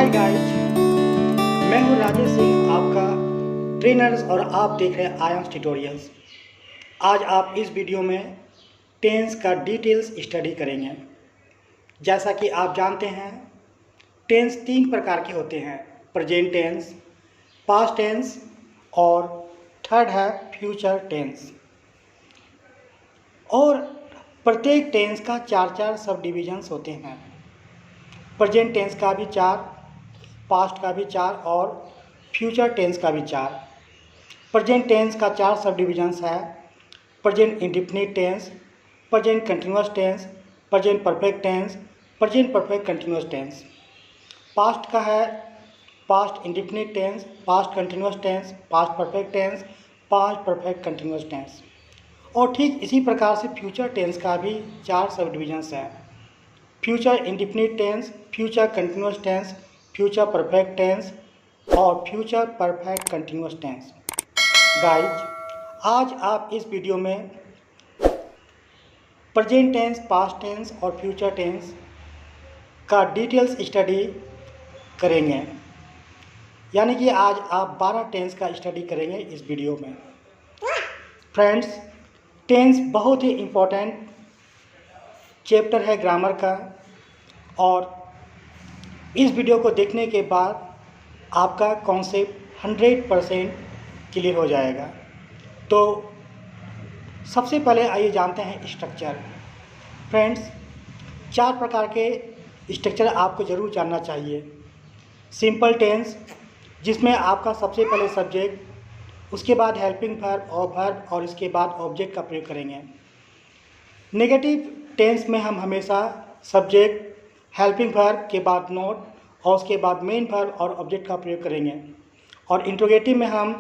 Hi guys, मैं हूं राजेश सिंह, आपका ट्रेनर्स, और आप देख रहे हैं आयंस ट्यूटोरियल्स। आज आप इस वीडियो में टेंस का डिटेल्स स्टडी करेंगे। जैसा कि आप जानते हैं, टेंस 3 प्रकार के होते हैं: प्रेजेंट टेंस, पास्ट टेंस और थर्ड है फ्यूचर टेंस। और प्रत्येक टेंस का 4 सब डिविजन्स होते हैं। प्रेजेंट टेंस का भी 4, पास्ट का भी 4 और फ्यूचर टेंस का भी 4। प्रेजेंट टेंस का 4 सब डिविजन्स है: present indefinite tense, present continuous tense, present perfect tense, present perfect continuous tense. Past का है past indefinite tense, past continuous tense, past perfect tense, past perfect continuous tense. और ठीक इसी प्रकार से फ्यूचर टेंस का भी 4 सब डिविजन्स है: future indefinite tense, future continuous tense, future perfect tense और future perfect continuous tense. Guys, आज आप इस वीडियो में प्रेजेंट टेंस, पास्ट टेंस और फ्यूचर टेंस का डिटेल्स स्टडी करेंगे। यानी कि आज आप 12 टेंस का स्टडी करेंगे इस वीडियो में। फ्रेंड्स, टेंस बहुत ही इम्पोर्टेंट चैप्टर है ग्रामर का, और इस वीडियो को देखने के बाद आपका कॉन्सेप्ट 100% क्लियर हो जाएगा। तो सबसे पहले आइए जानते हैं स्ट्रक्चर। फ्रेंड्स, 4 प्रकार के स्ट्रक्चर आपको ज़रूर जानना चाहिए। सिंपल टेंस, जिसमें आपका सबसे पहले सब्जेक्ट, उसके बाद हेल्पिंग वर्ब और इसके बाद ऑब्जेक्ट का प्रयोग करेंगे। नेगेटिव टेंस में हम हमेशा सब्जेक्ट, हेल्पिंग वर्ब के बाद नोट और उसके बाद मेन वर्ब और ऑब्जेक्ट का प्रयोग करेंगे। और इंट्रोगेटिव में हम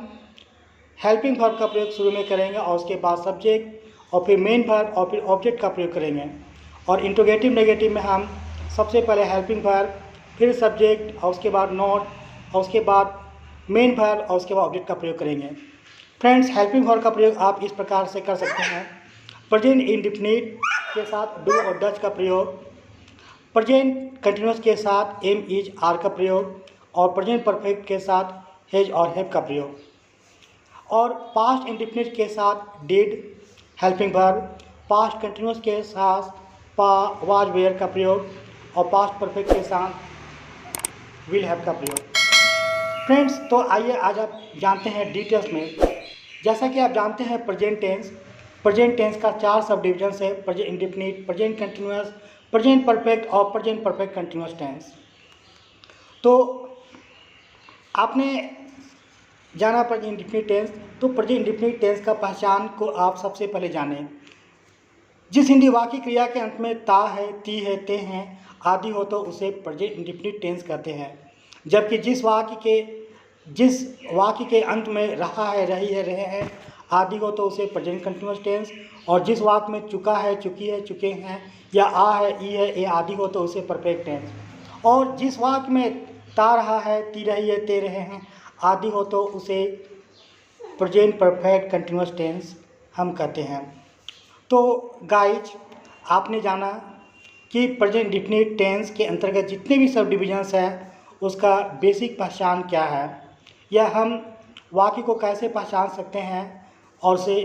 हेल्पिंग वर्ब का प्रयोग शुरू में करेंगे और उसके बाद सब्जेक्ट और फिर मेन वर्ब और फिर ऑब्जेक्ट का प्रयोग करेंगे। और इंट्रोगेटिव नेगेटिव में हम सबसे पहले हेल्पिंग वर्ब, फिर सब्जेक्ट और उसके बाद नोट और उसके बाद मेन वर्ब और उसके बाद ऑब्जेक्ट का प्रयोग करेंगे। फ्रेंड्स, हेल्पिंग वर्ब का प्रयोग आप इस प्रकार से कर सकते हैं: प्रेजेंट इंडेफिनिट के साथ डू और डज का प्रयोग, प्रेजेंट कंटिन्यूअस के साथ एम, इज, आर का प्रयोग, और प्रेजेंट परफेक्ट के साथ हैज और हैव का प्रयोग। और पास्ट इंडेफिनिट के साथ did helping verb, past continuous के साथ वाज वेयर का प्रयोग और पास्ट परफेक्ट के साथ विल हैव का प्रयोग। फ्रेंड्स, तो आइए आज आप जानते हैं डिटेल्स में। जैसा कि आप जानते हैं, प्रेजेंट टेंस का 4 सब डिविजन्स है: present indefinite, present continuous, present perfect और प्रेजेंट परफेक्ट कंटिन्यूअस टेंस। तो आपने जाना प्रेजेंट इंडेफिनिट टेंस, तो प्रेजेंट इंडेफिनिट टेंस का पहचान को आप सबसे पहले जानें। जिस हिंदी वाक्य क्रिया के अंत में ता है, ती है, ते हैं आदि हो तो उसे प्रेजेंट इंडेफिनिट टेंस कहते हैं। जबकि जिस वाक्य के अंत में रहा है, रही है, रहे हैं आदि हो तो उसे प्रेजेंट कंटिन्यूअस टेंस, और जिस वाक्य में चुका है, चुकी है, चुके हैं या आ है, ई है, ए आदि हो तो उसे परफेक्ट टेंस, और जिस वाक्य में ता रहा है, ती रही है, ते रहे हैं आदि हो तो उसे प्रेजेंट परफेक्ट कंटिन्यूअस टेंस हम कहते हैं। तो गाइज, आपने जाना कि प्रेजेंट इंडेफिनिट टेंस के अंतर्गत जितने भी सब डिविजन्स हैं उसका बेसिक पहचान क्या है, या हम वाक्य को कैसे पहचान सकते हैं और उसे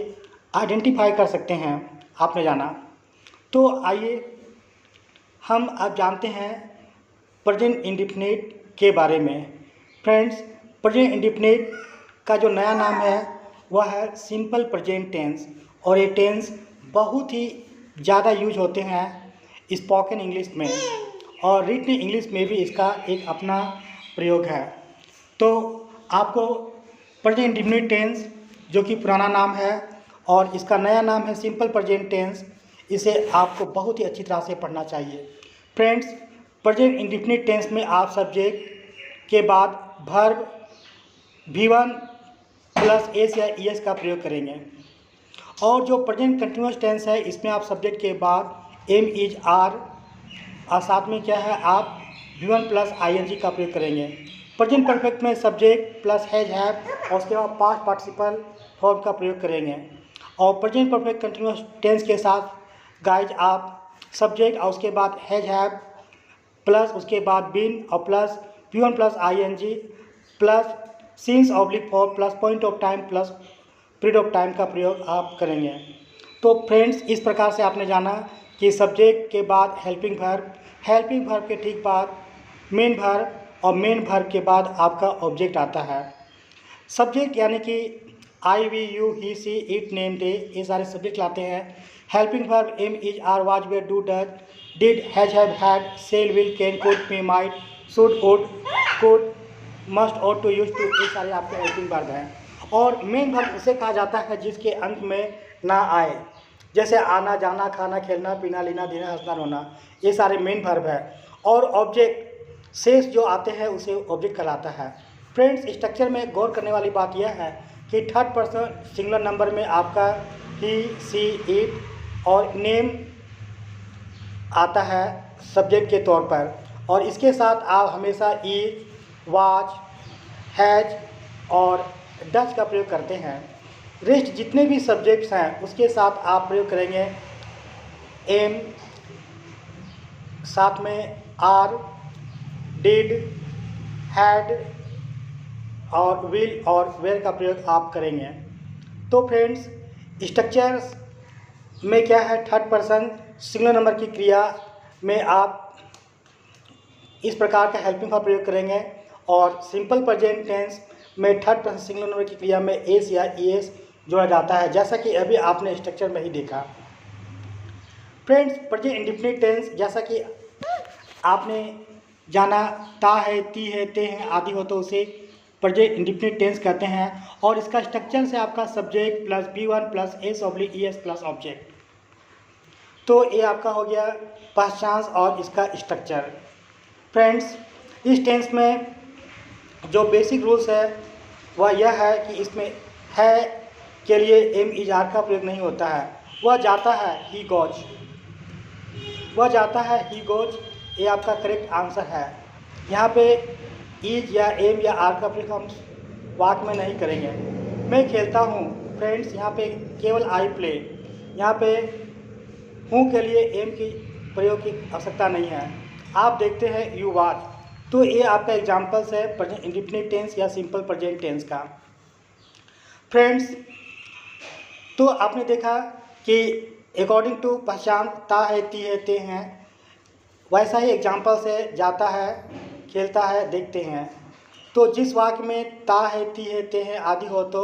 आइडेंटिफाई कर सकते हैं, आपने जाना। तो आइए हम अब जानते हैं प्रेजेंट इंडेफिनिट के बारे में। फ्रेंड्स, प्रेजेंट इंडेफिनिट का जो नया नाम है वह है सिंपल प्रेजेंट टेंस, और ये टेंस बहुत ही ज़्यादा यूज होते हैं स्पोकन इंग्लिश में, और रिटन इंग्लिश में भी इसका एक अपना प्रयोग है। तो आपको प्रेजेंट इंडेफिनिट टेंस, जो कि पुराना नाम है, और इसका नया नाम है सिंपल प्रेजेंट टेंस, इसे आपको बहुत ही अच्छी तरह से पढ़ना चाहिए। फ्रेंड्स, प्रेजेंट इंडेफिनिट टेंस में आप सब्जेक्ट के बाद वर्ब V1 प्लस एस या ईएस का प्रयोग करेंगे। और जो प्रेजेंट कंटिन्यूअस टेंस है, इसमें आप सब्जेक्ट के बाद एम, इज, आर और साथ में क्या है, आप V1 प्लस ING का प्रयोग करेंगे। प्रेजेंट परफेक्ट में सब्जेक्ट प्लस हैज, हैव और उसके बाद पास्ट पार्टिसिपल फॉर्म का प्रयोग करेंगे। और प्रेजेंट परफेक्ट कंटिन्यूअस टेंस के साथ गाइज आप सब्जेक्ट और उसके बाद हैज, हैव प्लस उसके बाद बीन और plus V1 plus ING plus since oblique for plus point of time plus period of time का प्रयोग आप करेंगे। तो फ्रेंड्स, इस प्रकार से आपने जाना कि सब्जेक्ट के बाद हेल्पिंग वर्ब के ठीक बाद मेन वर्ब और मेन वर्ब के बाद आपका ऑब्जेक्ट आता है। सब्जेक्ट यानी कि I, we, you, he, she, it, name, they, ये सारे सब्जेक्ट लाते हैं। Helping verb am, is, are, was, were, do, does, did, has, have, had, shall, will, can, could, may, might, should, would, could, must, ought to, use to, ये सारे आपके helping verb हैं। और main verb उसे कहा जाता है जिसके अंत में ना आए, जैसे आना, जाना, खाना, खेलना, पीना, लेना, देना, हंसना, रोना, ये सारे मेन वर्ब है। और ऑब्जेक्ट शेष जो आते हैं उसे ऑब्जेक्ट कहलाता है। फ्रेंड्स, स्ट्रक्चर में गौर करने वाली बात यह है कि थर्ड पर्सन सिंगुलर नंबर में आपका ही, सी, इट और नेम आता है सब्जेक्ट के तौर पर, और इसके साथ आप हमेशा इज, वाज, हैज और डज का प्रयोग करते हैं। रेस्ट जितने भी सब्जेक्ट्स हैं उसके साथ आप प्रयोग करेंगे एम, साथ में आर, डिड, हैड और विल और वेयर का प्रयोग आप करेंगे। तो फ्रेंड्स, स्ट्रक्चर्स में क्या है, थर्ड पर्सन सिंगुलर नंबर की क्रिया में आप इस प्रकार का हेल्पिंग का प्रयोग करेंगे, और सिंपल प्रेजेंट टेंस में थर्ड पर्सन सिंगुलर नंबर की क्रिया में एस या ईएस जोड़ा जाता है, जैसा कि अभी आपने स्ट्रक्चर में ही देखा। फ्रेंड्स, प्रेजेंट इंडेफिनिट टेंस, जैसा कि आपने जाना ता है, ती है, ते हैं आदि हो, तो उसे प्रेजेंट इंडेफिनिट टेंस कहते हैं। और इसका स्ट्रक्चर से आपका subject plus B1 plus S/ES plus object. तो ये आपका हो गया पहचान और इसका स्ट्रक्चर। फ्रेंड्स, इस टेंस में जो बेसिक रूल्स है वह यह है कि इसमें है के लिए एम, इज, आर का प्रयोग नहीं होता है। वह जाता है ही गोज, वह जाता है ही गोज, ये आपका करेक्ट आंसर है। यहाँ पे इज या एम या आर का प्रयोग हम वाक्य में नहीं करेंगे। मैं खेलता हूँ, फ्रेंड्स यहाँ पे केवल आई प्ले, यहाँ पे हूँ के लिए एम की प्रयोग की आवश्यकता नहीं है। आप देखते हैं यू वाच, तो ये आपका एग्जाम्पल्स है प्रेजेंट इंडेफिनिट टेंस या सिंपल प्रेजेंट टेंस का। फ्रेंड्स, तो आपने देखा कि अकॉर्डिंग टू पहचान ता है, ती है, ते हैं, वैसा ही एग्जाम्पल्स है जाता है, खेलता है, देखते हैं। तो जिस वाक्य में ता है, ती है, ते हैं आदि हो तो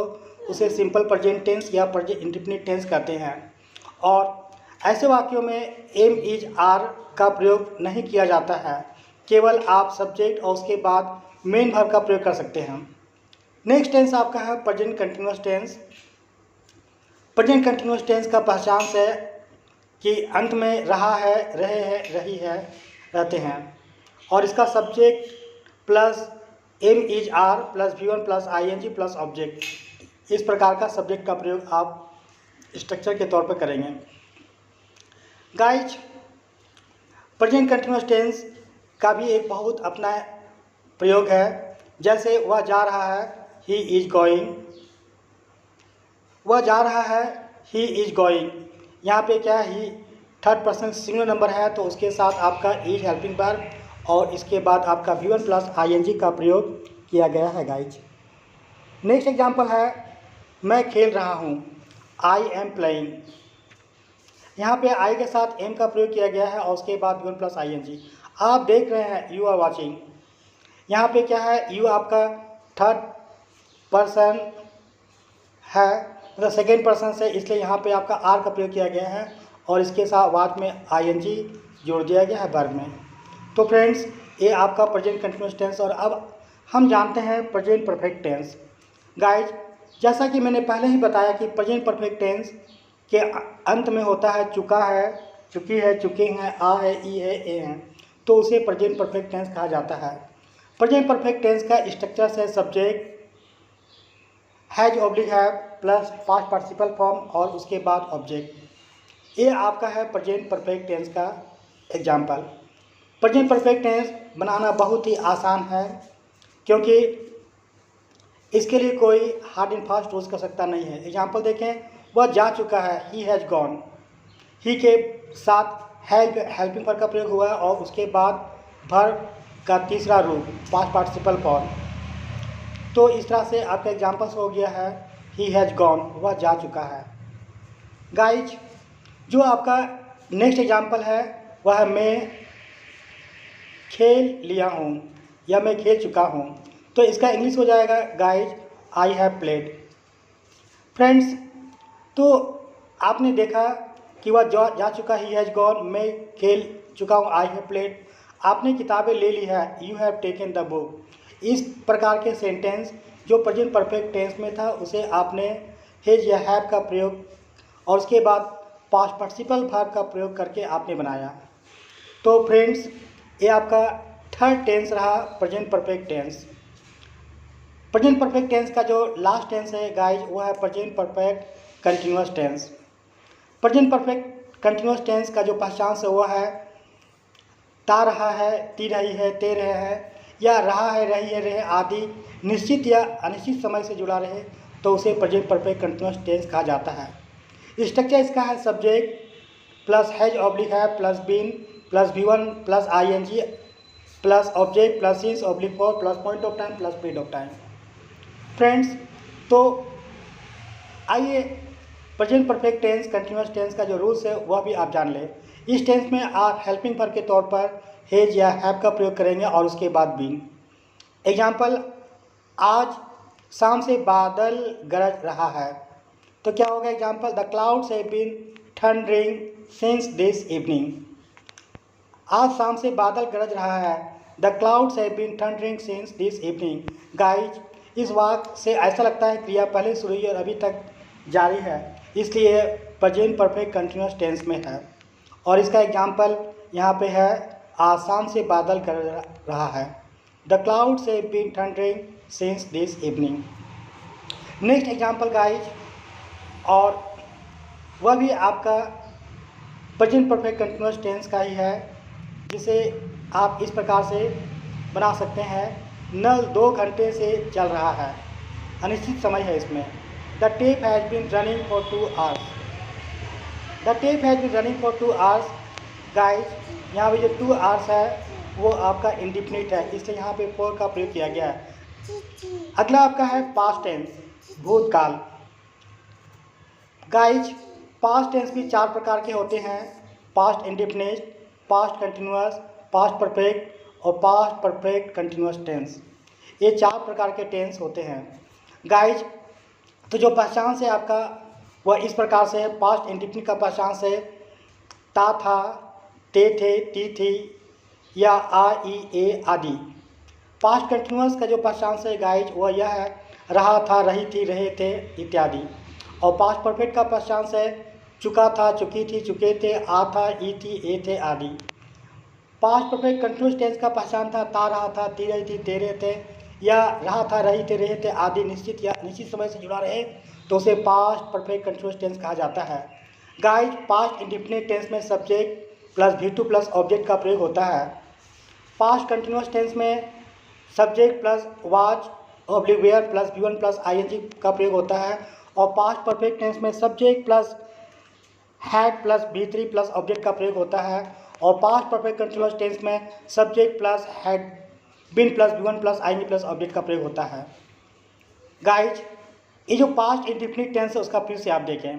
उसे सिंपल प्रेजेंट टेंस या प्रेजेंट इंडेफिनिट टेंस कहते हैं। और ऐसे वाक्यों में एम, इज, आर का प्रयोग नहीं किया जाता है, केवल आप सब्जेक्ट और उसके बाद मेन वर्ब का प्रयोग कर सकते हैं। नेक्स्ट टेंस आपका है present continuous tense. Present continuous tense का पहचान है कि अंत में रहा है, रहे हैं, रही है, रहते हैं, और इसका subject plus am, is, are plus V1 plus ING plus object, इस प्रकार का सब्जेक्ट का प्रयोग आप स्ट्रक्चर के तौर पर करेंगे। गाइज, प्रेजेंट कंटिन्यूअस टेंस का भी एक बहुत अपना प्रयोग है, जैसे वह जा रहा है, ही इज गोइंग, वह जा रहा है, ही इज गोइंग। यहाँ पे क्या है, ही थर्ड पर्सन सिंगुलर नंबर है तो उसके साथ आपका इज हेल्पिंग वर्ब और इसके बाद आपका V1 प्लस ING का प्रयोग किया गया है गाइज। नेक्स्ट एग्जांपल है मैं खेल रहा हूँ, आई एम प्लेइंग। यहाँ पे आई के साथ एम का प्रयोग किया गया है और उसके बाद V1 प्लस ING। आप देख रहे हैं, यू आर वॉचिंग। यहाँ पे क्या है, यू आपका थर्ड पर्सन है, मतलब सेकेंड पर्सन से, इसलिए यहाँ पे आपका आर का प्रयोग किया गया है और इसके साथ बाद में ING जोड़ दिया गया है वर्ब में। तो फ्रेंड्स, ये आपका प्रेजेंट कंटिन्यूअस टेंस। और अब हम जानते हैं प्रेजेंट परफेक्ट टेंस। गाइज, जैसा कि मैंने पहले ही बताया कि प्रेजेंट परफेक्ट टेंस के अंत में होता है चुका है, चुकी है, चुके हैं, आ है, ई है, ए हैं, तो उसे प्रेजेंट परफेक्ट टेंस कहा जाता है। प्रेजेंट परफेक्ट टेंस का स्ट्रक्चर है subject has oblique have plus past participle form और उसके बाद ऑब्जेक्ट। ये आपका है प्रेजेंट परफेक्ट टेंस का एग्जाम्पल। प्रेजेंट परफेक्ट टेंस बनाना बहुत ही आसान है, क्योंकि इसके लिए कोई हार्ड एंड फास्ट रूल्स का सकता नहीं है। एग्जाम्पल देखें, वह जा चुका है, ही हैज़ गॉन। ही के साथ हेल्पिंग वर्ब का प्रयोग हुआ है और उसके बाद वर्ब का तीसरा रूप पास्ट पार्टिसिपल फॉर्म। तो इस तरह से आपका एग्जाम्पल्स हो गया है ही हैज़ गॉन, वह जा चुका है। गाइज जो आपका नेक्स्ट एग्जाम्पल है वह है मैं खेल लिया हूँ या मैं खेल चुका हूँ। तो इसका इंग्लिश हो जाएगा guys I have played. Friends तो आपने देखा कि वह जा चुका ही हैज़ गॉन, मैं खेल चुका हूँ आई हैव प्लेड। आपने किताबें ले ली है you have taken the book. इस प्रकार के सेंटेंस जो प्रेजेंट परफेक्ट टेंस में था उसे आपने हैज या हैव का प्रयोग और उसके बाद पास्ट पार्टिसिपल वर्ब का प्रयोग करके आपने बनाया। तो फ्रेंड्स ये आपका थर्ड टेंस रहा present perfect tense. Present perfect tense का जो लास्ट टेंस है गाइज वो है present perfect continuous tense. Present perfect continuous tense का जो पहचान से वो है ता रहा है, ती रही है, ते रहे हैं या रहा है, रही है, रहे आदि निश्चित या अनिश्चित समय से जुड़ा रहे तो उसे प्रेजेंट परफेक्ट कंटिन्यूअस टेंस कहा जाता है। स्ट्रक्चर इसका है subject plus has oblique have plus been plus V1 plus ING plus object plus since oblique for plus point of time plus period of time. Friends तो आइए present perfect tense continuous tense का जो rules है वह भी आप जान लें। इस टेंस में आप हेल्पिंग वर्ब के तौर पर हैज या हैव का प्रयोग करेंगे और उसके बाद बीन। एग्जाम्पल आज शाम से बादल गरज रहा है तो क्या होगा example the clouds have been thundering since this evening. आज शाम से बादल गरज रहा है the clouds have been thundering since this evening. Guys इस वाक्य से ऐसा लगता है क्रिया पहले शुरू हुई और अभी तक जारी है, इसलिए प्रेजेंट परफेक्ट कंटिन्यूअस टेंस में है। और इसका एग्जाम्पल यहाँ पे है आज शाम से बादल गरज रहा है the clouds have been thundering since this evening. Next example guys और वह भी आपका प्रेजेंट परफेक्ट कंटिन्यूअस टेंस का ही है जिसे आप इस प्रकार से बना सकते हैं नल 2 घंटे से चल रहा है, अनिश्चित समय है इसमें। The tape has been running for 2 hours. The tape has been running for 2 hours. Guys यहाँ पे जो 2 आवर्स है वो आपका इंडिफिनिट है, इसलिए यहाँ पे फॉर का प्रयोग किया गया है। अगला आपका है पास्ट टेंस भूतकाल। गाइज पास्ट टेंस भी 4 प्रकार के होते हैं past indefinite, past continuous, past perfect और पास्ट परफेक्ट कंटिन्यूअस टेंस। ये 4 प्रकार के टेंस होते हैं। गाइज तो जो पहचान से आपका वह इस प्रकार से है पास्ट इंडिफिनिट का पहचान से ता था, ते थे, ती थी या आ ई ए आदि। पास्ट कंटिन्यूअस का जो पहचान से गाइज वह यह है रहा था, रही थी, रहे थे इत्यादि। और पास्ट परफेक्ट का पहचान से चुका था, चुकी थी, चुके थे, आ था, ई थी, ए थे आदि। पास्ट परफेक्ट कंटिन्यूअस टेंस का पहचान था ता रहा था, ती रही थी, ते रहे थे या रहा था, रही थे, रहे थे आदि निश्चित या अनिश्चित समय से जुड़ा रहे तो उसे पास्ट परफेक्ट कंटिन्यूअस टेंस कहा जाता है। गाइज पास्ट इंडिफिनिट टेंस में subject plus V2 plus object का प्रयोग होता है। पास्ट कंटिन्यूअस टेंस में subject plus was oblique were plus V1 plus ING का प्रयोग होता है। और पास्ट परफेक्ट टेंस में subject plus had plus V3 plus object का प्रयोग होता है। और पास्ट परफेक्ट कंटिन्यूअस टेंस में subject plus had been plus V1 plus ING plus object का प्रयोग होता है। गाइज ये जो पास्ट इंडिफिनिट टेंस है उसका फिर से आप देखें।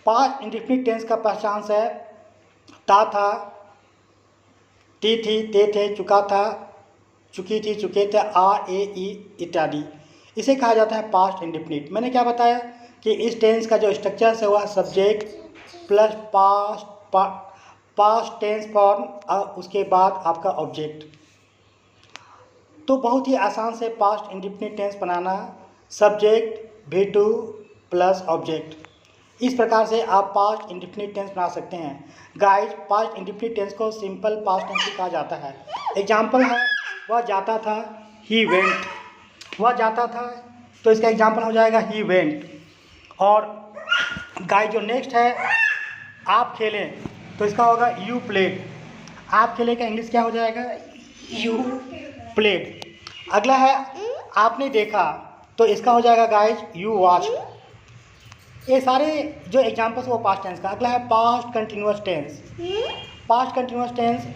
पास्ट इंडिफिनिट टेंस का पहचान है ता था, ती थी, ते थे, चुका था, चुकी थी, चुके थे, आ ए ई इत्यादि। इसे कहा जाता है पास्ट इंडिफिनिट। मैंने क्या बताया कि इस टेंस का जो स्ट्रक्चर है वह subject plus past tense form और उसके बाद आपका ऑब्जेक्ट। तो बहुत ही आसान से पास्ट इंडिफिनिट टेंस बनाना सब्जेक्ट V2 प्लस ऑब्जेक्ट। इस प्रकार से आप पास्ट इंडिफिनिट टेंस बना सकते हैं। गाइज पास्ट इंडिफिनिट टेंस को सिंपल पास्ट टेंस भी कहा जाता है। एग्जाम्पल है वह जाता था ही वेंट, वह जाता था तो इसका एग्जाम्पल हो जाएगा ही वेंट। और गाइज जो नेक्स्ट है आप खेलें तो इसका होगा यू प्लेड। आप खेले का इंग्लिश क्या हो जाएगा यू प्लेड। अगला है आपने देखा तो इसका हो जाएगा गाइज यू वॉच। ये सारे जो एग्जाम्पल्स वो पास्ट टेंस का। अगला है past continuous tense. Past continuous tense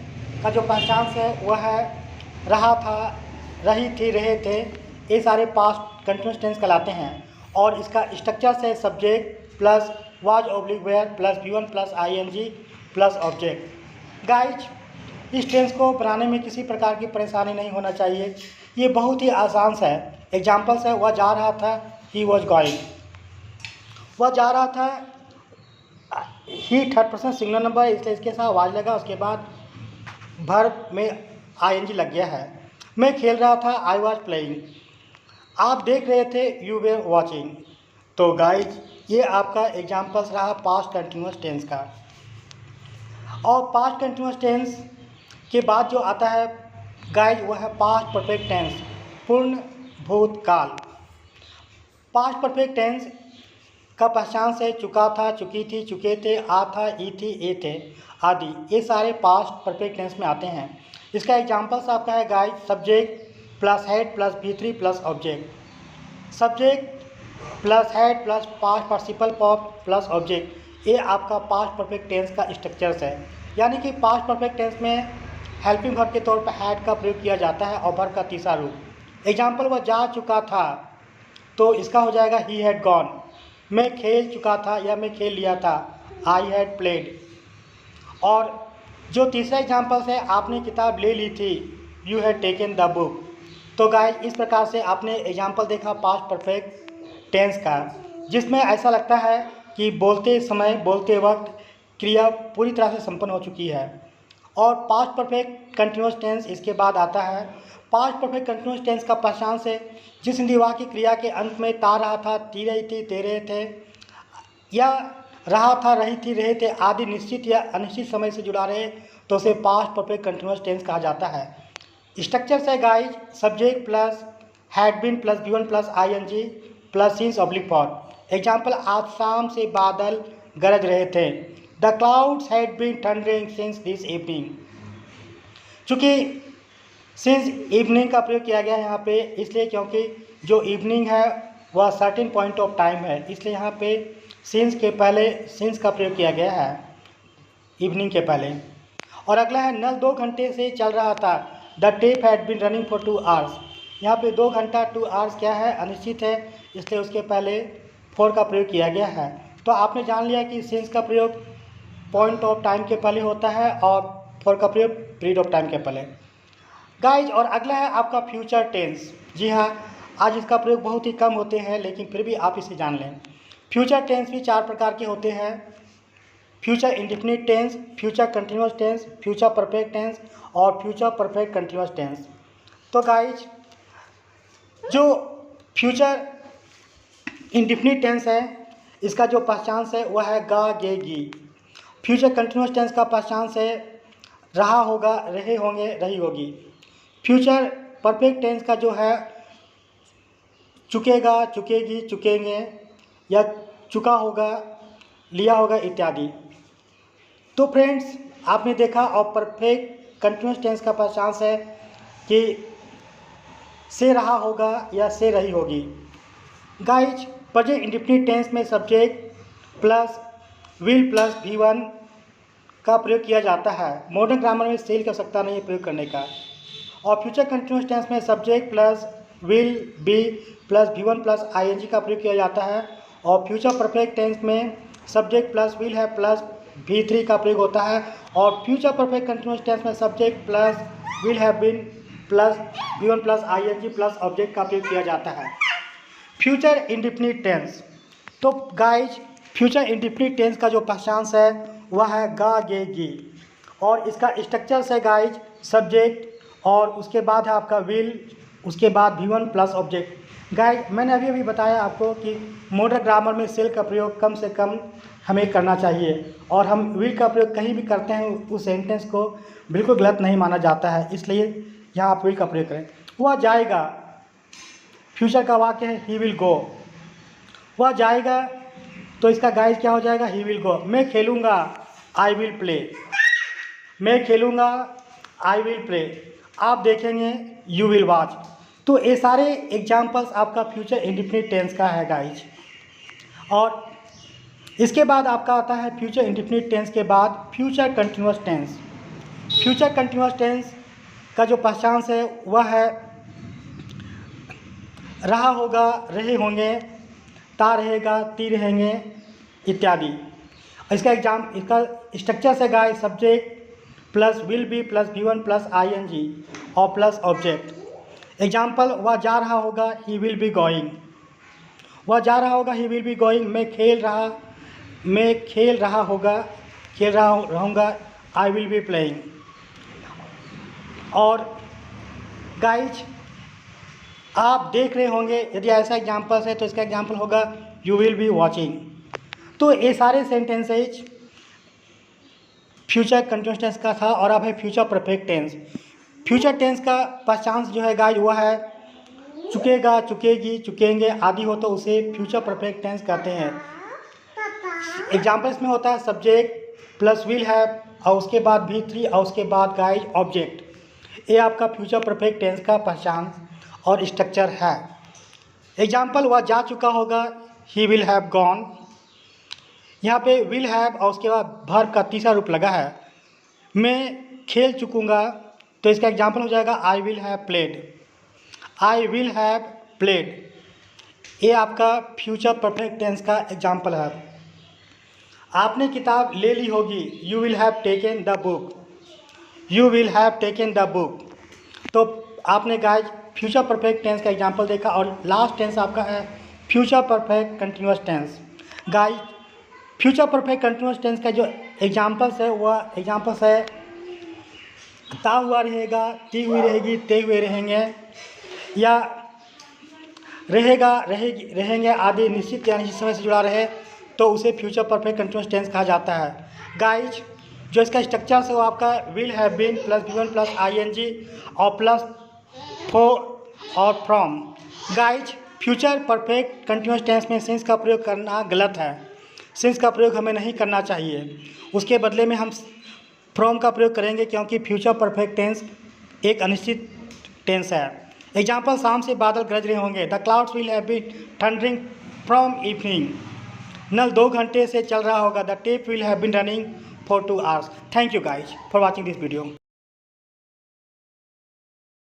का जो पहचान है वह है रहा था, रही थी, रहे थे, ये सारे पास्ट कंटिन्यूस टेंस कहलाते हैं। और इसका स्ट्रक्चर से subject plus was oblique were plus V1 plus ING plus object. Guys, इस टेंस को बनाने में किसी प्रकार की परेशानी नहीं होना चाहिए, ये बहुत ही आसान सा है। एग्जाम्पल्स है, वह जा रहा था, ही वॉज गोइंग। वह जा रहा था, ही थर्ड पर्सन सिंगुलर नंबर है, इसलिए इसके साथ वाज लगा, उसके बाद वर्ब में ING लग गया है। मैं खेल रहा था, आई वॉज प्लेइंग। आप देख रहे थे, यू वे वॉचिंग। तो गाइज, ये आपका एग्जाम्पल्स रहा पास्ट कंटिन्यूस टेंस का। और पास्ट कंटिन्यूस टेंस के बाद जो आता है गाइज, वह है पास्ट परफेक्ट टेंस, पूर्ण भूतकाल। पास्ट परफेक्ट टेंस का पहचान से चुका था, चुकी थी, चुके थे, आ था, ई थी, ए थे आदि, ये सारे पास्ट परफेक्ट टेंस में आते हैं। इसका एग्जाम्पल्स आपका है guys, subject plus head plus V3 plus object. Subject plus head plus past participle plus object, ये आपका पास्ट परफेक्ट टेंस का स्ट्रक्चर्स है। यानी कि पास्ट परफेक्ट टेंस में हेल्पिंग वर्ब के तौर पर हैड का प्रयोग किया जाता है और वर्ब का तीसरा रूप। एग्जाम्पल, वह जा चुका था, तो इसका हो जाएगा ही हैड गॉन। मैं खेल चुका था या मैं खेल लिया था, आई हैड प्लेड। और जो तीसरा एग्जाम्पल्स है, आपने किताब ले ली थी, you had taken the book. तो गाइस, इस प्रकार से आपने एग्जाम्पल देखा पास्ट परफेक्ट टेंस का, जिसमें ऐसा लगता है कि बोलते समय, बोलते वक्त क्रिया पूरी तरह से संपन्न हो चुकी है। और पास्ट परफेक्ट कंटिन्यूस टेंस इसके बाद आता है। पास्ट परफेक्ट कंटिन्यूस टेंस का पहचान से जिस हिंदी वाक्य की क्रिया के अंत में ता रहा था, ती रही थी, ते रहे थे, या रहा था, रही थी, रहे थे आदि निश्चित या अनिश्चित समय से जुड़ा रहे, तो उसे पास्ट परफेक्ट कंटिन्यूस टेंस कहा जाता है। स्ट्रक्चर से guys, subject plus had been plus V1 plus ING plus since oblique for. Example, आज शाम से बादल गरज रहे थे, the clouds had been thundering since this evening. चूँकि सिंस इवनिंग का प्रयोग किया गया है यहाँ पे, इसलिए क्योंकि जो इवनिंग है वह सर्टेन पॉइंट ऑफ टाइम है, इसलिए यहाँ पे सिंस के पहले सिंस का प्रयोग किया गया है इवनिंग के पहले। और अगला है, नल 2 घंटे से चल रहा था, the tape had been running for 2 hours. यहाँ पे 2 घंटा 2 आवर्स क्या है, अनिश्चित है, इसलिए उसके पहले फॉर का प्रयोग किया गया है। तो आपने जान लिया कि सिंस का प्रयोग पॉइंट ऑफ टाइम के पहले होता है और फॉर का प्रयोग पीरियड ऑफ टाइम के पहले। गाइज, और अगला है आपका फ्यूचर टेंस। जी हाँ, आज इसका प्रयोग बहुत ही कम होते हैं, लेकिन फिर भी आप इसे जान लें। फ्यूचर टेंस भी 4 प्रकार के होते हैं, future indefinite tense, future continuous tense, future perfect tense और फ्यूचर परफेक्ट कंटिन्यूस टेंस। तो गाइज, जो फ्यूचर इंडेफिनिट टेंस है, इसका जो पहचान है वह है गा, गे, गी। फ्यूचर कंटिन्यूस टेंस का पहचान है रहा होगा, रहे होंगे, रही होगी। फ्यूचर परफेक्ट टेंस का जो है चुकेगा, चुकेगी, चुकेंगे, या चुका होगा, लिया होगा इत्यादि। तो फ्रेंड्स, आपने देखा, और परफेक्ट कंटिन्यूस टेंस का पहचान है कि से रहा होगा या से रही होगी। गाइज, प्रेजेंट इंडेफिनिट टेंस में subject plus will plus V1 का प्रयोग किया जाता है। मॉडर्न ग्रामर में सेल की आवश्यकता नहीं है प्रयोग करने का। और फ्यूचर कंटिन्यूस टेंस में subject plus will be plus V1 plus ING का प्रयोग किया जाता है। और फ्यूचर परफेक्ट टेंस में subject plus will have plus V3 का प्रयोग होता है। और फ्यूचर परफेक्ट कंटिन्यूस टेंस में subject plus will have been plus V1 plus ING plus object का प्रयोग किया जाता है। फ्यूचर इंडेफिनिट टेंस, तो गाइज, फ्यूचर इंडेफिनिट टेंस का जो पहचान है वह है गा, गे, गी। और इसका स्ट्रक्चर है गाइज, सब्जेक्ट और उसके बाद है आपका विल, उसके बाद V1 प्लस ऑब्जेक्ट। गाइज, मैंने अभी बताया आपको कि मॉडर्न ग्रामर में सेल का प्रयोग कम से कम हमें करना चाहिए, और हम विल का प्रयोग कहीं भी करते हैं उस सेंटेंस को बिल्कुल गलत नहीं माना जाता है, इसलिए यहाँ आप विल का प्रयोग करें। वह जाएगा, फ्यूचर का वाक्य है ही विल गो। वह जाएगा, तो इसका गाइज क्या हो जाएगा, ही विल गो। मैं खेलूँगा, आई विल प्ले। मैं खेलूँगा, आई विल प्ले। आप देखेंगे, यू विल वॉच। तो ये सारे एग्जाम्पल्स आपका फ्यूचर इंडेफिनिट टेंस का है गाइज। और इसके बाद आपका आता है फ्यूचर इंडेफिनिट टेंस के बाद future continuous tense. Future continuous tense का जो पहचान है वह है रहा होगा, रहे होंगे, ता रहेगा, ती रहेंगे इत्यादि। इसका स्ट्रक्चर से guys subject plus will be plus V1 plus ING और प्लस ऑब्जेक्ट। एग्जाम्पल, वह जा रहा होगा, ही विल बी गोइंग। वह जा रहा होगा, ही विल बी गोइंग। मैं खेल रहा रहूँगा, आई विल बी प्लेइंग। और गाइज आप देख रहे होंगे, यदि ऐसा एग्जाम्पल्स है तो इसका एग्जाम्पल होगा यू विल बी वॉचिंग। तो ये सारे सेंटेंसेज फ्यूचर कंटिन्यूअस टेंस का था और अब है future perfect tense. Future tense का पहचान जो है गाइज वह है चुकेगा, चुकेगी, चुकेंगे आदि हो तो उसे फ्यूचर परफेक्ट टेंस कहते हैं। एग्जाम्पल्स में होता है सब्जेक्ट प्लस विल हैव और उसके बाद V3 और उसके बाद गाइज ऑब्जेक्ट। ये आपका फ्यूचर परफेक्ट टेंस का पहचान और स्ट्रक्चर है। एग्जाम्पल, वह जा चुका होगा, ही विल हैव गॉन। यहाँ पे विल हैव और उसके बाद वर्ब का तीसरा रूप लगा है। मैं खेल चुकूँगा तो इसका एग्जाम्पल हो जाएगा I will have played. I will have played, ये आपका फ्यूचर परफेक्ट टेंस का एग्जाम्पल है। आपने किताब ले ली होगी, you will have taken the book. You will have taken the book. तो आपने गाइज फ्यूचर परफेक्ट टेंस का एग्जाम्पल देखा और लास्ट टेंस आपका है future perfect continuous tense. Guys future perfect continuous tense का जो एग्जाम्पल्स है वह एग्जाम्पल्स है ता हुआ रहेगा, ती हुई रहेगी, ते हुए रहेंगे या रहेगा, रहेगी, रहेंगे आदि निश्चित या निश्चित समय से जुड़ा रहे तो उसे फ्यूचर परफेक्ट कंटिन्यूअस टेंस कहा जाता है। गाइज जो इसका स्ट्रक्चर है वो आपका will have been plus V1 plus ING और प्लस फॉर और from. Guys future perfect continuous tense में सिंस का प्रयोग करना गलत है। सिंस का प्रयोग हमें नहीं करना चाहिए, उसके बदले में हम फ्रॉम का प्रयोग करेंगे क्योंकि फ्यूचर परफेक्ट टेंस एक अनिश्चित टेंस है। एग्जाम्पल, शाम से बादल गरज रहे होंगे, the clouds will have been thundering from evening. नल 2 घंटे से चल रहा होगा, the tape will have been running for 2 hours। Thank you guys for watching this video.